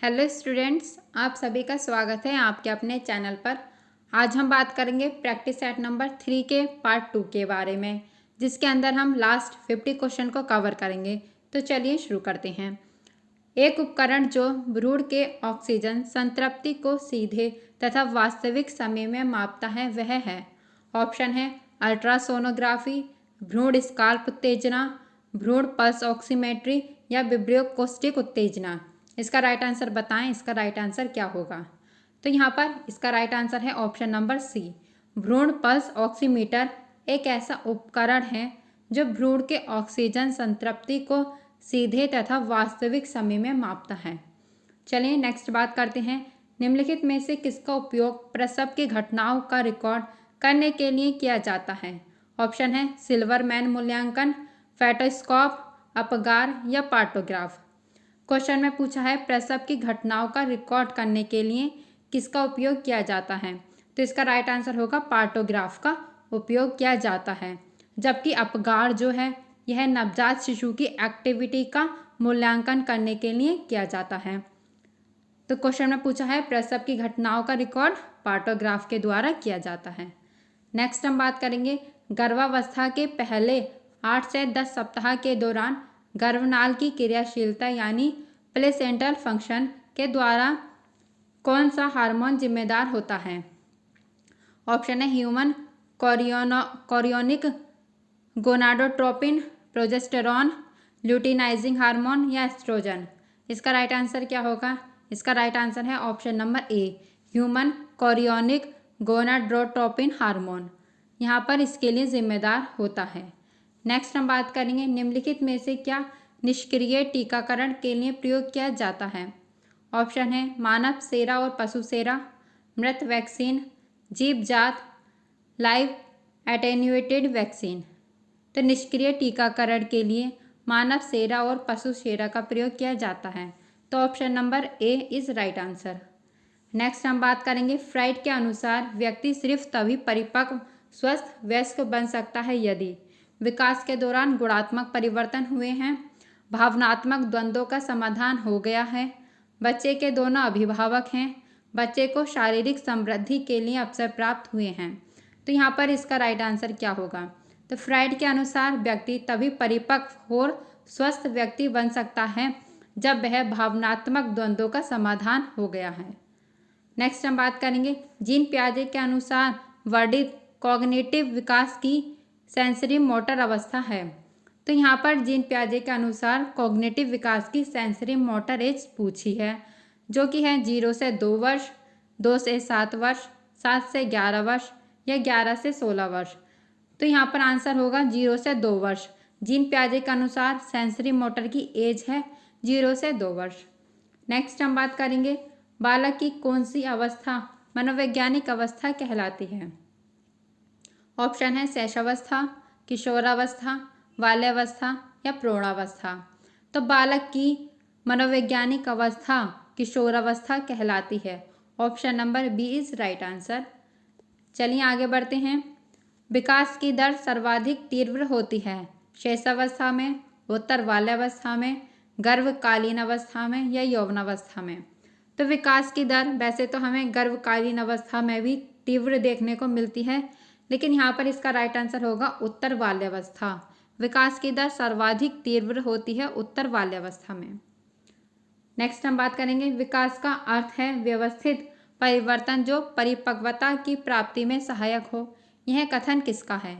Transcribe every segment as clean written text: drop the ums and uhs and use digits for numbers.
Hello students, आप सभी का स्वागत है आपके अपने चैनल पर। आज हम बात करेंगे प्रैक्टिस सेट नंबर 3 के पार्ट 2 के बारे में, जिसके अंदर हम लास्ट 50 क्वेश्चन को कवर करेंगे। तो चलिए शुरू करते हैं। एक उपकरण जो भ्रूण के ऑक्सीजन संतृप्ति को सीधे तथा वास्तविक समय में मापता है वह है। ऑप्शन है अल्ट्रासोनोग्राफी, भ्रूण स्काल्प उत्तेजना, भ्रूण पल्स ऑक्सीमेट्री या विब्रियो कोस्टिक उत्तेजना। इसका राइट आंसर बताएं, इसका राइट आंसर क्या होगा। तो यहाँ पर इसका राइट आंसर है ऑप्शन नंबर सी। भ्रूण पल्स ऑक्सीमीटर एक ऐसा उपकरण है जो भ्रूण के ऑक्सीजन संतृप्ति को सीधे तथा वास्तविक समय में मापता है। चलिए नेक्स्ट बात करते हैं। निम्नलिखित में से किसका उपयोग प्रसव की घटनाओं का रिकॉर्ड करने के लिए किया जाता है। ऑप्शन है सिल्वरमैन मूल्यांकन, फेटोस्कोप, अपगार या पार्टोग्राफ। क्वेश्चन में पूछा है प्रसव की घटनाओं का रिकॉर्ड करने के लिए किसका उपयोग किया जाता है। तो इसका राइट आंसर होगा पार्टोग्राफ का उपयोग किया जाता है। जबकि अपगार जो है यह नवजात शिशु की एक्टिविटी का मूल्यांकन करने के लिए किया जाता है। तो क्वेश्चन में पूछा है प्रसव की घटनाओं का रिकॉर्ड पार्टोग्राफ के द्वारा किया जाता है। नेक्स्ट हम बात करेंगे गर्भावस्था के पहले 8 से 10 सप्ताह के दौरान गर्भनाल की क्रियाशीलता यानी प्लेसेंटल फंक्शन के द्वारा कौन सा हार्मोन जिम्मेदार होता है। ऑप्शन है human chorionic gonadotropin, progesterone, luteinizing hormone या एस्ट्रोजन। इसका राइट आंसर क्या होगा। इसका राइट आंसर है ऑप्शन नंबर ए, ह्यूमन कोरियोनिक गोनाडोट्रोपिन हार्मोन यहाँ पर इसके लिए जिम्मेदार होता है। नेक्स्ट हम बात करेंगे निम्नलिखित में से क्या निष्क्रिय टीकाकरण के लिए प्रयोग किया जाता है। ऑप्शन है मानव सेरा और पशु सेरा, मृत वैक्सीन, जीव जात, लाइव एटेन्यूएटेड वैक्सीन। तो निष्क्रिय टीकाकरण के लिए मानव सेरा और पशु सेरा का प्रयोग किया जाता है। तो option number A is right answer. Next हम बात करेंगे फ्राइड के अनुसार व्यक्ति सिर्फ तभी परिपक्व स्वस्थ वयस्क बन सकता है यदि विकास के दौरान गुणात्मक परिवर्तन हुए हैं, भावनात्मक द्वंद्वों का समाधान हो गया है, बच्चे के दोनों अभिभावक हैं, बच्चे को शारीरिक समृद्धि के लिए अवसर प्राप्त हुए हैं। तो यहाँ पर इसका राइट आंसर क्या होगा। तो फ्राइड के अनुसार व्यक्ति तभी परिपक्व और स्वस्थ व्यक्ति बन सकता है जब वह भावनात्मक द्वंद्वों का समाधान हो गया है। नेक्स्ट हम बात करेंगे जीन पियाजे के अनुसार वर्णित कॉग्निटिव विकास की सेंसरी मोटर अवस्था है। तो यहाँ पर जीन पियाजे के अनुसार कॉग्निटिव विकास की सेंसरी मोटर एज पूछी है, जो कि है 0 से 2 वर्ष, 2 से 7 वर्ष, 7 से 11 वर्ष या 11 से 16 वर्ष। तो यहाँ पर आंसर होगा 0 से 2 वर्ष। जीन पियाजे के अनुसार सेंसरी मोटर की एज है 0 से 2 वर्ष। नेक्स्ट हम बात करेंगे बालक की कौन सी अवस्था मनोवैज्ञानिक अवस्था कहलाती है। ऑप्शन है शैशवावस्था, किशोरावस्था, बाल्यावस्था या प्रौढ़ावस्था। तो बालक की मनोवैज्ञानिक अवस्था किशोरावस्था कहलाती है। Option number B is right answer. चलिए आगे बढ़ते हैं। विकास की दर सर्वाधिक तीव्र होती है शैशवावस्था में, उत्तर बाल्यावस्था में, गर्भकालीन अवस्था में या यौवनावस्था में। तो विकास की दर वैसे तो हमें गर्भकालीन अवस्था में भी तीव्र देखने को मिलती है, लेकिन यहाँ पर इसका राइट आंसर होगा उत्तर बाल्यावस्था। विकास की दर सर्वाधिक तीव्र होती है उत्तर बाल्यावस्था में। नेक्स्ट हम बात करेंगे विकास का अर्थ है व्यवस्थित परिवर्तन जो परिपक्वता की प्राप्ति में सहायक हो। यह कथन किसका है।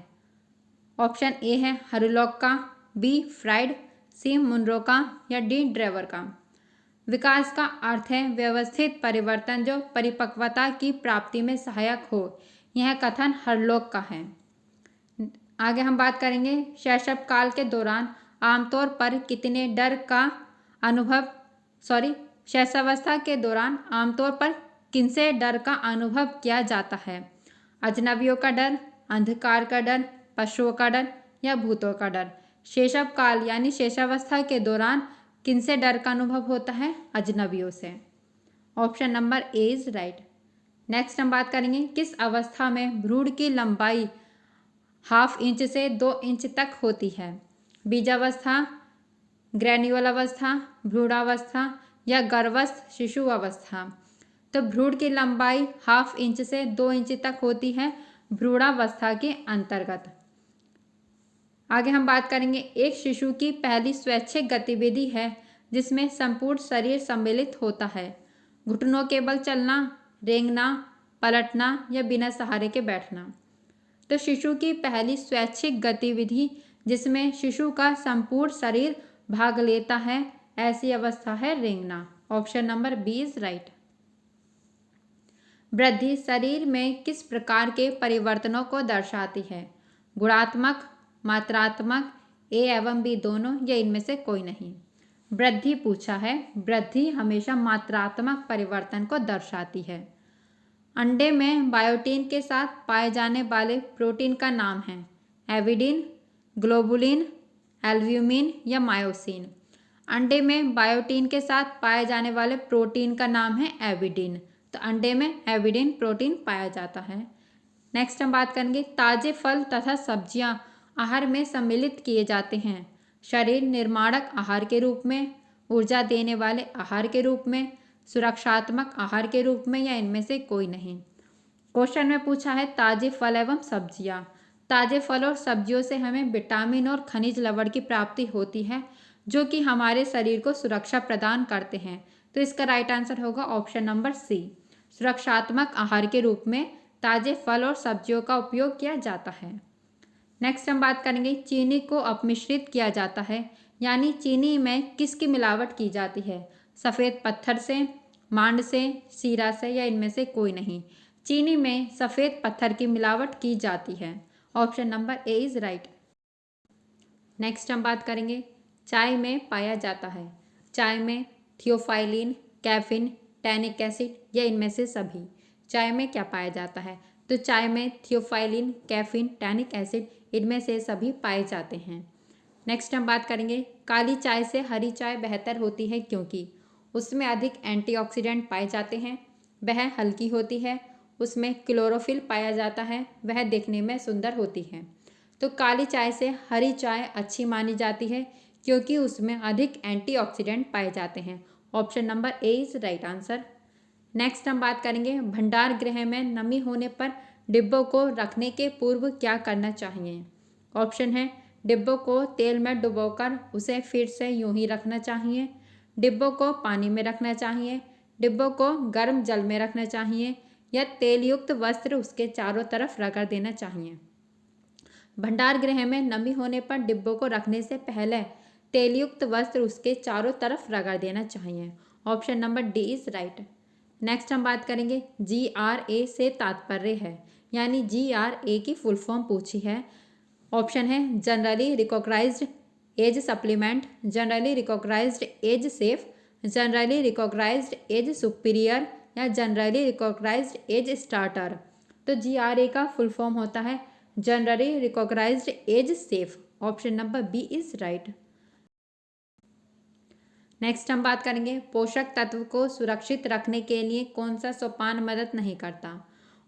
ऑप्शन ए है हरुलॉक का, बी फ्राइड, सी मुनरो का या डी ड्रेवर का। विकास का अर्थ है व्यवस्थित परिवर्तन जो परिपक्वता की प्राप्ति में सहायक हो। यह कथन हरलॉक का है। आगे हम बात करेंगे शैशव काल के दौरान आमतौर पर कितने डर का अनुभव शैशवावस्था के दौरान आमतौर पर किनसे डर का अनुभव किया जाता है। अजनबियों का डर, अंधकार का डर, पशुओं का डर या भूतों का डर। शैशव काल यानी शैशवावस्था के दौरान किनसे डर का अनुभव होता है। अजनबियों से। Option number A is right. Next हम बात करेंगे किस अवस्था में भ्रूण की लंबाई 1/2 इंच से 2 इंच तक होती है। बीजावस्था, ग्रेन्युअल अवस्था, भ्रूणावस्था या गर्भस्थ शिशु अवस्था। तो भ्रूण की लंबाई 1/2 इंच से 2 इंच तक होती है भ्रूणावस्था के अंतर्गत। आगे हम बात करेंगे, एक शिशु की पहली स्वैच्छिक गतिविधि है जिसमें संपूर्ण शरीर सम्मिलित होता है। घुटनों के बल चलना, रेंगना, पलटना या बिना सहारे के बैठना। तो शिशु की पहली स्वैच्छिक गतिविधि जिसमें शिशु का संपूर्ण शरीर भाग लेता है, ऐसी अवस्था है रेंगना। Option number B is right. वृद्धि शरीर में किस प्रकार के परिवर्तनों को दर्शाती है? गुणात्मक, मात्रात्मक, ए एवं बी दोनों या इनमें से कोई नहीं। वृद्धि पूछा है, वृद्धि हमेशा मात्रात्मक परिवर्तन को दर्शाती है। अंडे में बायोटीन के साथ पाए जाने वाले प्रोटीन का नाम है एविडिन, ग्लोबुलिन, एल्ब्यूमिन या मायोसिन। अंडे में बायोटीन के साथ पाए जाने वाले प्रोटीन का नाम है एविडिन। तो अंडे में एविडिन प्रोटीन पाया जाता है। नेक्स्ट हम बात करेंगे, ताजे फल तथा सब्जियां आहार में सम्मिलित किए जाते हैं शरीर निर्माणक आहार के रूप में, ऊर्जा देने वाले आहार के रूप में, सुरक्षात्मक आहार के रूप में या इनमें से कोई नहीं। क्वेश्चन में पूछा है ताजे फल एवं सब्जियां। ताजे फल और सब्जियों से हमें विटामिन और खनिज लवण की प्राप्ति होती है जो कि हमारे शरीर को सुरक्षा प्रदान करते हैं। तो इसका राइट आंसर होगा ऑप्शन नंबर सी। सुरक्षात्मक आहार के रूप में ताजे फल और सब्जियों का उपयोग किया जाता है। नेक्स्ट हम बात करेंगे, चीनी को अपमिश्रित किया जाता है, यानी चीनी में किसकी मिलावट की जाती है? सफ़ेद पत्थर से, मांड से, सीरा से या इनमें से कोई नहीं। चीनी में सफ़ेद पत्थर की मिलावट की जाती है। Option number A is right. Next हम बात करेंगे, चाय में पाया जाता है। चाय में थियोफाइलिन, कैफीन, टैनिक एसिड या इनमें से सभी। चाय में क्या पाया जाता है? तो चाय में थियोफाइलिन, कैफीन, टैनिक एसिड इनमें से सभी पाए जाते हैं। नेक्स्ट हम बात करेंगे, काली चाय से हरी चाय बेहतर होती है क्योंकि उसमें अधिक एंटीऑक्सीडेंट पाए जाते हैं, वह हल्की होती है, उसमें क्लोरोफिल पाया जाता है, वह देखने में सुंदर होती है। तो काली चाय से हरी चाय अच्छी मानी जाती है क्योंकि उसमें अधिक एंटीऑक्सीडेंट पाए जाते हैं। Option number A is right answer. Next हम बात करेंगे, भंडार गृह में नमी होने पर डिब्बों को रखने के पूर्व क्या करना चाहिए? ऑप्शन है, डिब्बों को तेल में डुबोकर उसे फिर से यूं ही रखना चाहिए, डिब्बों को पानी में रखना चाहिए, डिब्बों को गर्म जल में रखना चाहिए या तेल युक्त वस्त्र उसके चारों तरफ रगड़ देना चाहिए। भंडार गृह में नमी होने पर डिब्बों को रखने से पहले तेलयुक्त वस्त्र उसके चारों तरफ रगड़ देना चाहिए। Option number D is right. Next हम बात करेंगे, GRA से तात्पर्य है, यानी GRA की फुल फॉर्म पूछी है। ऑप्शन है, generally recognised as supplement, generally recognised as safe, generally recognised as superior या जनरली रिकॉग्नाइज्ड एज स्टार्टर। तो GRA का फुल फॉर्म होता है generally recognised as safe. Option number B is right. Next हम बात करेंगे, पोषक तत्व को सुरक्षित रखने के लिए कौन सा सोपान मदद नहीं करता?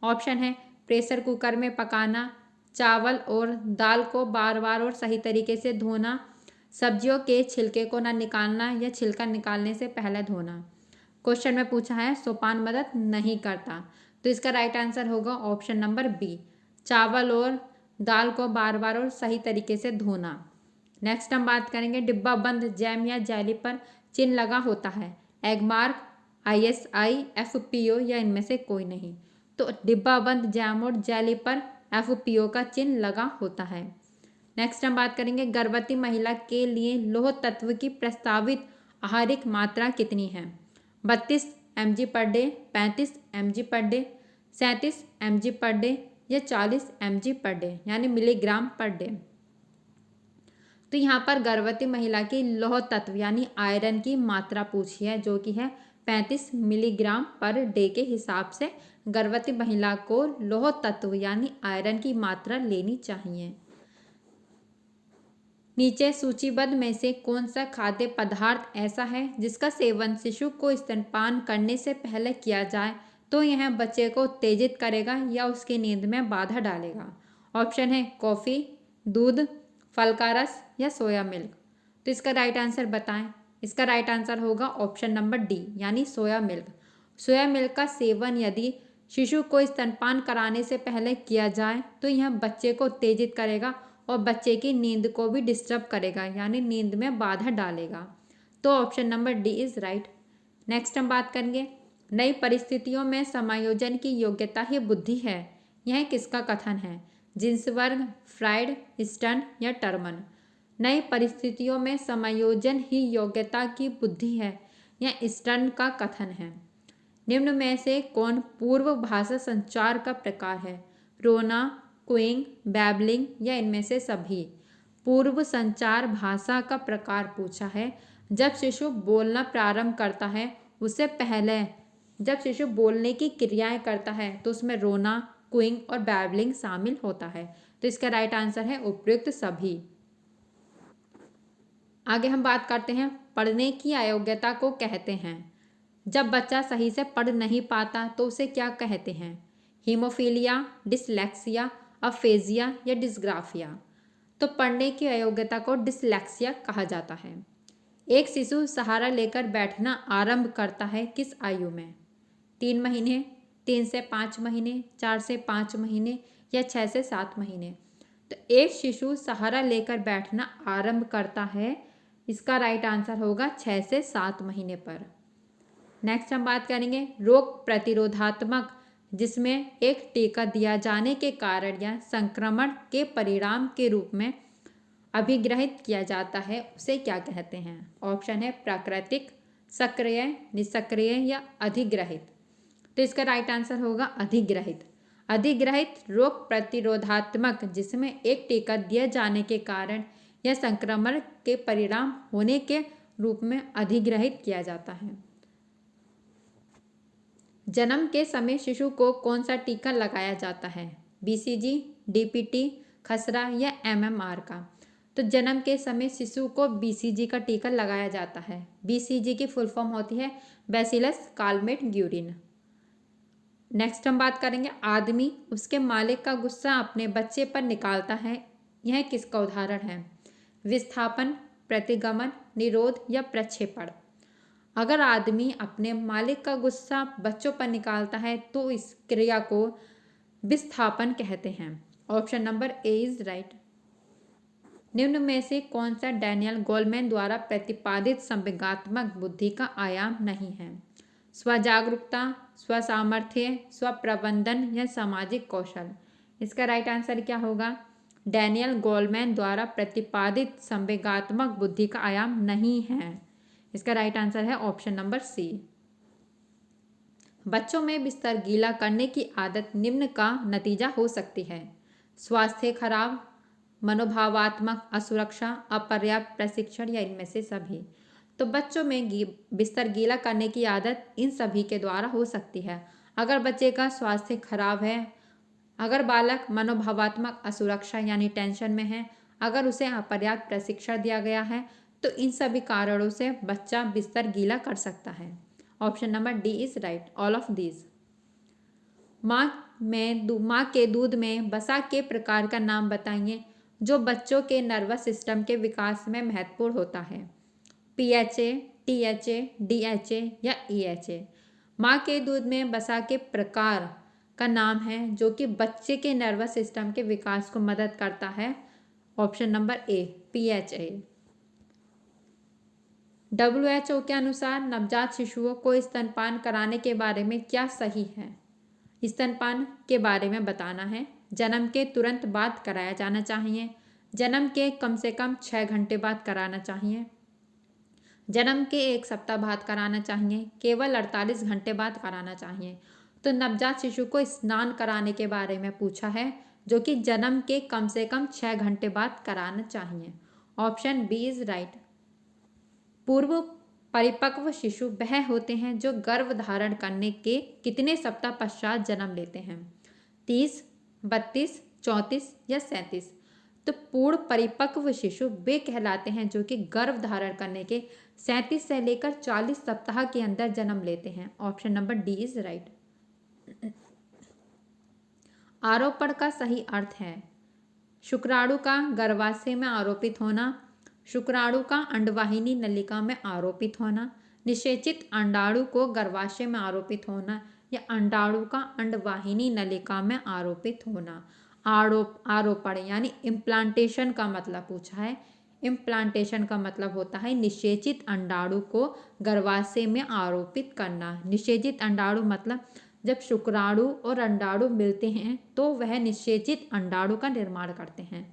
ऑप्शन है, प्रेशर कुकर में पकाना, चावल और दाल को बार बार और सही तरीके से धोना, सब्जियों के छिलके को ना निकालना या छिलका निकालने से पहले धोना। क्वेश्चन में पूछा है सोपान मदद नहीं करता, तो इसका राइट आंसर होगा ऑप्शन नंबर बी, चावल और दाल को बार बार और सही तरीके से धोना। नेक्स्ट हम बात करेंगे, डिब्बा बंद जैम या जेली पर चिन्ह लगा होता है, एगमार्क, ISI, FPO या इनमें से कोई नहीं। तो डिब्बा बंद जैम और जेली पर FPO का चिन्ह लगा होता है। नेक्स्ट हम बात करेंगे, गर्भवती महिला के लिए लौह तत्व की प्रस्तावित आहारिक मात्रा कितनी है? 32 mg per day, 35 mg per day, 37 mg per day या 40 mg पर डे, यानी मिलीग्राम पर डे। तो यहाँ पर गर्भवती महिला की लौह तत्व यानी आयरन की मात्रा पूछी है, जो कि है 35 मिलीग्राम पर डे के हिसाब से गर्भवती महिला को लौह तत्व यानी आयरन की मात्रा लेनी चाहिए। नीचे सूचीबद्ध में से कौन सा खाद्य पदार्थ ऐसा है जिसका सेवन शिशु को स्तनपान करने से पहले किया जाए तो यह बच्चे को उत्तेजित करेगा या उसकी नींद में बाधा डालेगा? ऑप्शन है, कॉफ़ी, दूध, फल का रस या सोया मिल्क। तो इसका राइट आंसर बताएं। इसका राइट आंसर होगा ऑप्शन नंबर डी यानी सोया मिल्क। सोया मिल्क का सेवन यदि शिशु को स्तनपान कराने से पहले किया जाए तो यह बच्चे को उत्तेजित करेगा और बच्चे की नींद को भी डिस्टर्ब करेगा यानी नींद में बाधा डालेगा। तो option number D is right. Next हम बात करेंगे नई परिस्थितियों में समायोजन की योग्यता ही बुद्धि है। यह किसका कथन है? जिन्सबर्ग, फ्राइड, स्टर्न या टर्मन। नई परिस्थितियों में समायोजन ही योग्यता की बुद्धि है, यह स्टर्न का कथन है। निम्न में से कौन पूर्व भाषा संचार का प्रकार है? रोना, क्विंग, बैबलिंग या इनमें से सभी? पूर्व संचार भाषा का प्रकार पूछा है। जब शिशु बोलना प्रारंभ करता है उससे पहले जब शिशु बोलने की क्रियाएं करता है तो उसमें रोना, क्विंग और बैबलिंग शामिल होता है। तो इसका राइट आंसर है उपयुक्त सभी। आगे हम बात करते हैं पढ़ने की अयोग्यता को कहते हैं। जब बच्चा सही से पढ़ नहीं पाता तो उसे क्या कहते हैं? हीमोफीलिया, डिसलेक्सिया, अफेजिया या डिस्ग्राफिया। तो पढ़ने की अयोग्यता को डिसलेक्सिया कहा जाता है। एक शिशु सहारा लेकर बैठना आरंभ करता है किस आयु में? 3 महीने, 3 से 5 महीने, 4 से 5 महीने या 6 से 7 महीने। तो एक शिशु सहारा लेकर बैठना आरंभ करता है, इसका राइट आंसर होगा 6 से 7 महीने पर। नेक्स्ट हम बात करेंगे रोग प्रतिरोधात्मक, जिसमें एक टीका दिया जाने के कारण या संक्रमण के परिणाम के रूप में अभिग्रहित किया जाता है, उसे क्या कहते हैं? ऑप्शन है प्राकृतिक, सक्रिय, निष्क्रिय या अधिग्रहित। तो इसका राइट आंसर होगा अधिग्रहित। अधिग्रहित रोग प्रतिरोधात्मक, जिसमें एक टीका दिए जाने के कारण या संक्रमण के परिणाम होने के रूप में अधिग्रहित किया जाता है। जन्म के समय शिशु को कौन सा टीका लगाया जाता है? बीसीजी, डीपीटी, खसरा या एमएमआर का। तो जन्म के समय शिशु को बीसीजी का टीका लगाया जाता है। बीसीजी की फुल फॉर्म होती है बैसिलस कालमेट-ग्यूरिन। नेक्स्ट हम बात करेंगे आदमी उसके मालिक का गुस्सा अपने बच्चे पर निकालता है, यह किसका उदाहरण है? विस्थापन, प्रतिगमन, निरोध या प्रक्षेपण। अगर आदमी अपने मालिक का गुस्सा बच्चों पर निकालता है तो इस क्रिया को विस्थापन कहते हैं। Option number A is right. निम्न में से कौन सा डैनियल गोलमैन द्वारा प्रतिपादित संवेगात्मक बुद्धि का आयाम नहीं है? स्वजागरूकता, स्वसामर्थ्य, स्वप्रबंधन या सामाजिक कौशल। इसका राइट आंसर क्या होगा? डैनियल गोलमैन द्वारा प्रतिपादित संवेगात्मक बुद्धि का आयाम नहीं है। इसका राइट आंसर है ऑप्शन नंबर सी। बच्चों में बिस्तर गीला करने की आदत निम्न का नतीजा हो सकती है? स्वास्थ्य खराब, मनोभावात्मक असुरक्षा, अपर्याप्त प्रशिक्षण या इनमें से सभी। तो बच्चों में बिस्तर गीला करने की आदत इन सभी के द्वारा हो सकती है। अगर बच्चे का स्वास्थ्य खराब है, अगर बालक मनोभावात्मक असुरक्षा यानी टेंशन में है, अगर उसे अपर्याप्त प्रशिक्षण दिया गया है, तो इन सभी कारणों से बच्चा बिस्तर गीला कर सकता है। Option number D is right, all of these. माँ के दूध में वसा के प्रकार का नाम बताइए जो बच्चों के नर्वस सिस्टम के विकास में महत्वपूर्ण होता है? पीएचए, टीएचए, डीएचए या ईएचए। माँ के दूध में वसा के प्रकार का नाम है जो कि बच्चे के नर्वस सिस्टम के विकास को मदद करता है। Option number A, PHA. WHO के अनुसार नवजात शिशुओं को स्तनपान कराने के बारे में क्या सही है? स्तनपान के बारे में बताना है। जन्म के तुरंत बाद कराया जाना चाहिए, जन्म के कम से कम 6 घंटे बाद कराना चाहिए, जन्म के 1 सप्ताह बाद कराना चाहिए, केवल 48 घंटे बाद कराना चाहिए। तो नवजात शिशु को स्नान कराने के बारे में पूछा है जो कि जन्म के कम से कम 6 घंटे बाद कराना चाहिए। Option B is right. पूर्व परिपक्व शिशु वह होते हैं जो गर्भ धारण करने के कितने सप्ताह पश्चात जन्म लेते हैं? 30, 32, 34 या 37। तो पूर्ण परिपक्व शिशु वे कहलाते हैं जो कि गर्भ धारण करने के 37 से लेकर 40 सप्ताह के अंदर जन्म लेते हैं। Option number D is right. आरोपण का सही अर्थ है शुक्राणु का गर्भाशय में आरोपित होना, शुक्राणु का अंडवाहिनी नलिका में आरोपित होना, निषेचित अंडाणु को गर्भाशय में आरोपित होना या अंडाणु का अंडवाहिनी नलिका में आरोपित होना। आरोपण यानी इम्प्लांटेशन का मतलब पूछा है। इम्प्लांटेशन का मतलब होता है निषेचित अंडाणु को गर्भाशय में आरोपित करना। निषेचित अंडाणु मतलब जब शुक्राणु और अंडाणु मिलते हैं तो वह निषेचित अंडाणु का निर्माण करते हैं।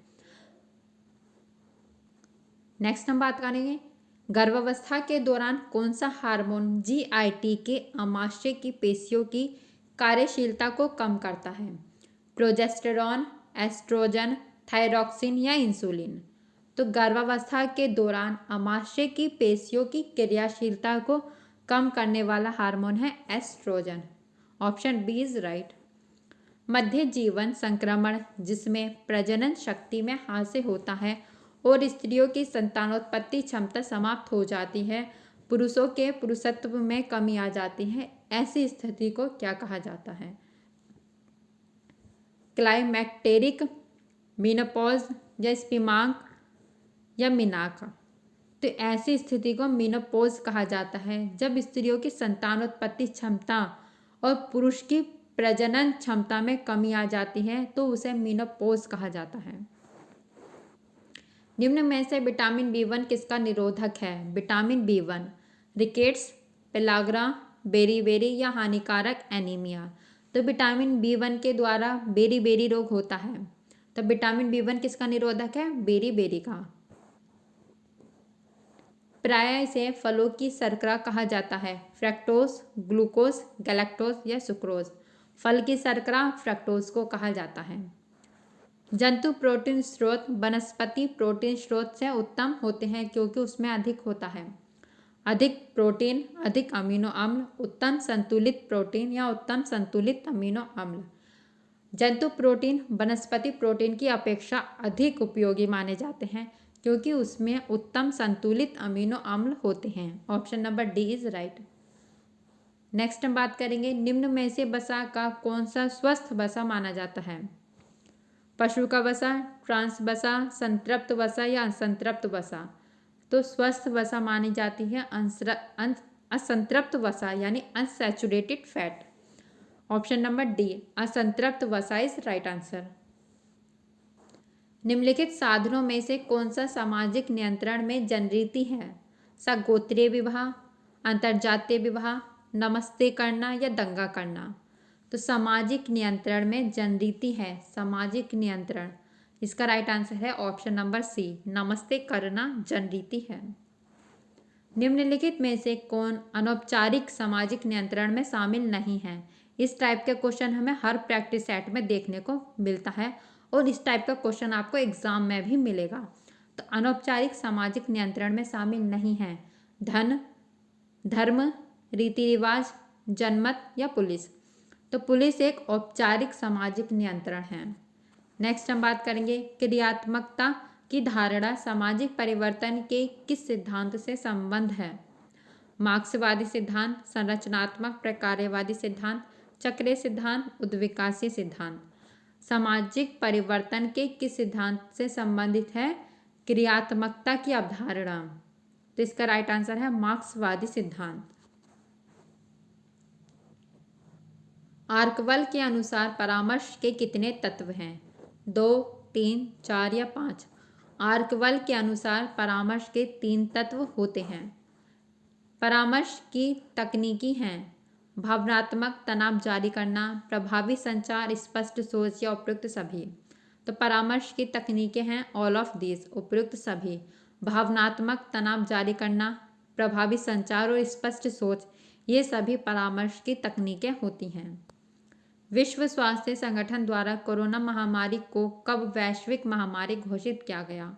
नेक्स्ट हम बात करेंगे गर्भावस्था के दौरान कौन सा हार्मोन GIT के आमाशय की पेशियों की कार्यशीलता को कम करता है। प्रोजेस्टेरॉन, एस्ट्रोजन, थायरॉक्सिन या इंसुलिन। तो गर्भावस्था के दौरान आमाशय की पेशियों की क्रियाशीलता को कम करने वाला हार्मोन है oestrogen. Option B is right. मध्य जीवन संक्रमण जिसमें प्रजनन शक्ति में हास्य होता है और स्त्रियों की संतानोत्पत्ति क्षमता समाप्त हो जाती है, पुरुषों के पुरुषत्व में कमी आ जाती है, ऐसी स्थिति को क्या कहा जाता है। क्लाइमैक्टेरिक, मीनोपॉज या स्पिमांक या मिनाक। तो ऐसी स्थिति को मीनोपॉज कहा जाता है जब स्त्रियों की संतानोत्पत्ति क्षमता और पुरुष की प्रजनन क्षमता में कमी आ जाती है तो उसे मीनोपॉज कहा जाता है। निम्न में से विटामिन B1 किसका निरोधक है। Vitamin B1 rickets, pellagra, beriberi या हानिकारक एनीमिया। तो विटामिन B1 के द्वारा बेरीबेरी रोग होता है। तो विटामिन B1 किसका निरोधक है। बेरीबेरी का। प्राय इसे फलों की शर्करा कहा जाता है। फ्रैक्टोज, ग्लूकोज, गैलेक्टोज या सुक्रोज। फल की शर्करा फ्रैक्टोज को कहा जाता है। जंतु प्रोटीन स्रोत वनस्पति प्रोटीन स्रोत से उत्तम होते हैं क्योंकि उसमें अधिक होता है। अधिक प्रोटीन, अधिक अमीनो अम्ल, उत्तम संतुलित प्रोटीन या उत्तम संतुलित अमीनो अम्ल। जंतु प्रोटीन वनस्पति प्रोटीन की अपेक्षा अधिक उपयोगी माने जाते हैं क्योंकि उसमें उत्तम संतुलित अमीनो अम्ल होते हैं। Option number D is right. Next हम बात करेंगे निम्न में से वसा का कौन सा स्वस्थ वसा माना जाता है। पशु का वसा, ट्रांस वसा, संतृप्त वसा या असंतृप्त वसा। तो स्वस्थ वसा मानी जाती है असंतृप्त वसा यानी unsaturated fat. Option number D असंतृप्त वसा इज राइट आंसर। निम्नलिखित साधनों में से कौन सा सामाजिक नियंत्रण में जनरीति है। सगोत्रीय विवाह, अंतर्जातीय विवाह, नमस्ते करना या दंगा करना। तो सामाजिक नियंत्रण में जनरीति है। सामाजिक नियंत्रण इसका राइट आंसर है ऑप्शन नंबर सी, नमस्ते करना जनरीति है। निम्नलिखित में से कौन अनौपचारिक सामाजिक नियंत्रण में शामिल नहीं है। इस टाइप के क्वेश्चन हमें हर प्रैक्टिस सेट में देखने को मिलता है और इस टाइप का क्वेश्चन आपको एग्जाम में भी मिलेगा। तो अनौपचारिक सामाजिक नियंत्रण में शामिल नहीं है धन, धर्म, रीति रिवाज, जनमत या पुलिस। तो पुलिस एक औपचारिक सामाजिक नियंत्रण है। नेक्स्ट हम बात करेंगे क्रियात्मकता की धारणा सामाजिक परिवर्तन के किस सिद्धांत से संबंध है। मार्क्सवादी सिद्धांत, संरचनात्मक प्रकार्यवादी सिद्धांत, चक्रीय सिद्धांत, उद्विकासीय सिद्धांत। सामाजिक परिवर्तन के किस सिद्धांत से संबंधित है। क्रियात्मकता की अवधारणा। तो इसका राइट आंसर है मार्क्सवादी सिद्धांत। आर्कवल के अनुसार परामर्श के कितने तत्व हैं। 2, 3, 4 या 5। आर्कवल के अनुसार परामर्श के 3 तत्व होते हैं। परामर्श की तकनीकी हैं भावनात्मक तनाव जारी करना, प्रभावी संचार, स्पष्ट सोच या उपयुक्त सभी। तो परामर्श की तकनीकें हैं ऑल ऑफ दिस, उपयुक्त सभी, भावनात्मक तनाव जारी करना, प्रभावी संचार और स्पष्ट सोच, ये सभी परामर्श की तकनीकें होती हैं। विश्व स्वास्थ्य संगठन द्वारा कोरोना महामारी को कब वैश्विक महामारी घोषित किया गया।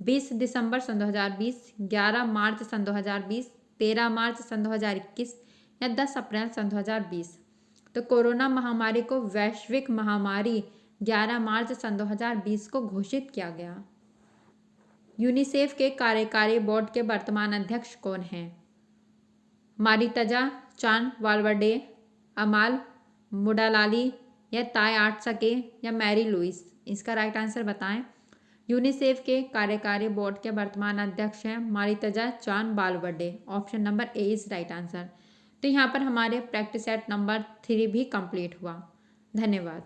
20 दिसंबर सन 2020, 11 मार्च सन 2020, 13 मार्च सन 2021 या 10 अप्रैल सन 2020। तो कोरोना महामारी को वैश्विक महामारी 11 मार्च सन 2020 को घोषित किया गया। यूनिसेफ के कार्यकारी बोर्ड के वर्तमान अध्यक्ष कौन हैं। मारितजा चान वाल्वर्डे, अमाल मुडालाली या ताय आर्टसके या मैरी लुइस। इसका राइट आंसर बताएं। यूनिसेफ के कार्यकारी बोर्ड के वर्तमान अध्यक्ष हैं Maritza Chan Valverde. Option number A is right answer. तो यहाँ पर हमारे प्रैक्टिस सेट नंबर 3 भी कंप्लीट हुआ। धन्यवाद।